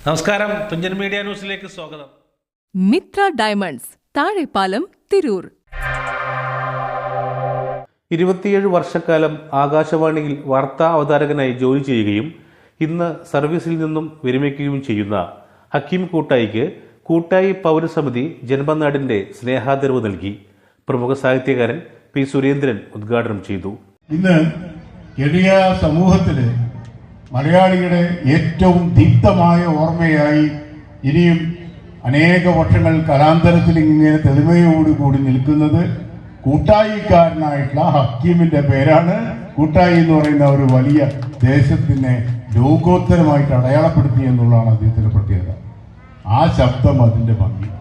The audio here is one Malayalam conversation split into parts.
നമസ്കാരം, തുഞ്ചൻ മീഡിയ ന്യൂസിലേക്ക് സ്വാഗതം. മിത്ര ഡയമണ്ട്സ്, താഴെപ്പാലം, തിരൂർ. 27 വർഷക്കാലം ആകാശവാണിയിൽ വാർത്താ അവതാരകനായി ജോലി ചെയ്യുകയും ഇന്ന് സർവീസിൽ നിന്നും വിരമിക്കുകയും ചെയ്യുന്ന ഹക്കീം കൂട്ടായിക്ക് കൂട്ടായി പൗരസമിതി ജന്മനാടിന്റെ സ്നേഹാദരവ് നൽകി. പ്രമുഖ സാഹിത്യകാരൻ പി. സുരേന്ദ്രൻ ഉദ്ഘാടനം ചെയ്തു. ഇന്ന് എളിയ സമൂഹത്തില് മലയാളിയുടെ ഏറ്റവും ദീപ്തമായ ഓർമ്മയായി ഇനിയും അനേക വർഷങ്ങൾ കലാന്തരത്തിൽ ഇങ്ങനെ തെളിമയോടുകൂടി നിൽക്കുന്നത് കൂട്ടായിക്കാരനായിട്ടുള്ള ഹക്കീമിന്റെ പേരാണ്. കൂട്ടായി എന്ന് പറയുന്ന ഒരു വലിയ ദേശത്തിനെ ലോകോത്തരമായിട്ട് അടയാളപ്പെടുത്തി എന്നുള്ളതാണ് അദ്ദേഹത്തിന്റെ പ്രത്യേകത. ആ ശബ്ദം, അതിന്റെ ഭംഗി,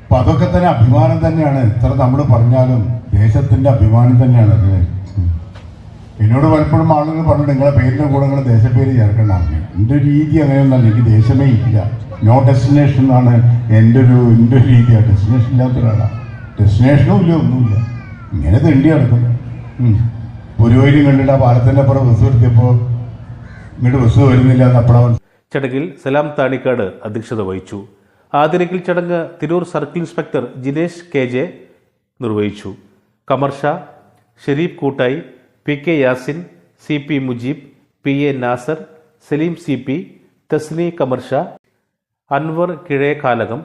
അപ്പൊ അതൊക്കെ തന്നെ അഭിമാനം തന്നെയാണ്. എത്ര നമ്മൾ പറഞ്ഞാലും ദേശത്തിന്റെ അഭിമാനം തന്നെയാണ് അത്. എന്നോട് പലപ്പോഴും ആളുകൾ പറഞ്ഞു, നിങ്ങളെ പേരിന്റെ കൂടെ നിങ്ങൾ ദേശപ്പേര് ചേർക്കണമെന്ന്. എൻ്റെ ഒരു രീതി അങ്ങനെയൊന്നല്ല, എനിക്ക് ദേശമേ ഇല്ല. നോ ഡെസ്റ്റിനേഷൻ എന്നാണ് എൻ്റെ ഒരു രീതിയാണ്. ഡെസ്റ്റിനേഷൻ ഇല്ലാത്ത ഒരാളാണ്. ഡെസ്റ്റിനേഷനും ഇല്ല, ഒന്നുമില്ല, ഇങ്ങനെ തെണ്ടി നടക്കും. ഗുരുവായൂരും കണ്ടിട്ട് ആ പാലത്തിൻ്റെ അപ്പുറം ബസ് നിർത്തിയപ്പോൾ ഇങ്ങോട്ട് ബസ് വരുന്നില്ല എന്നപ്പോഴാണ്. ചടങ്ങിൽ സലാം താണിക്കാട് അധ്യക്ഷത വഹിച്ചു. ആദരിക്കൽ ചടങ്ങ് Tirur circle inspector Jinesh KJ നിർവഹിച്ചു. Qamar Shah, Sharif Koottayi, PK Yasin, CP Mujeeb, PA Nasar, Saleem CP, Tasni Qamar Shah, Anwar Kizhekkalakam,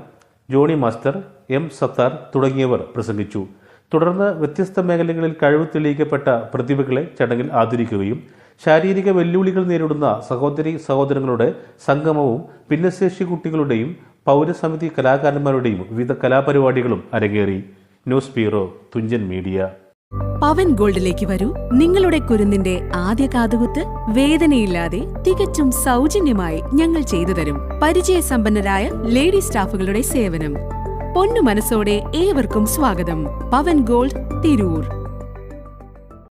Johnny master, M Sathar തുടങ്ങിയവർ പ്രസംഗിച്ചു. തുടർന്ന് വ്യത്യസ്ത മേഖലകളിൽ കഴിവ് തെളിയിക്കപ്പെട്ട പ്രതിഭകളെ ചടങ്ങിൽ ആദരിക്കുകയും ശാരീരിക വെല്ലുവിളികൾ നേരിടുന്ന സഹോദരി സഹോദരങ്ങളുടെ സംഗമവും ഭിന്നശേഷി കുട്ടികളുടെയും പൗരസമിതി കലാകാരന്മാരുടെയും വിവിധ കലാപരിപാടികളും അരങ്ങേറി. News bureau, Thunchan media. Pavan ഗോൾഡിലേക്ക് വരൂ. നിങ്ങളുടെ കുരുന്നിന്റെ ആദ്യ കാതുകുത്ത് വേദനയില്ലാതെ തികച്ചും സൗജന്യമായി ഞങ്ങൾ ചെയ്തു തരും. പരിചയസമ്പന്നരായ ലേഡി സ്റ്റാഫുകളുടെ സേവനം. പൊന്നു മനസ്സോടെ ഏവർക്കും സ്വാഗതം. പവൻ ഗോൾഡ്, തിരൂർ.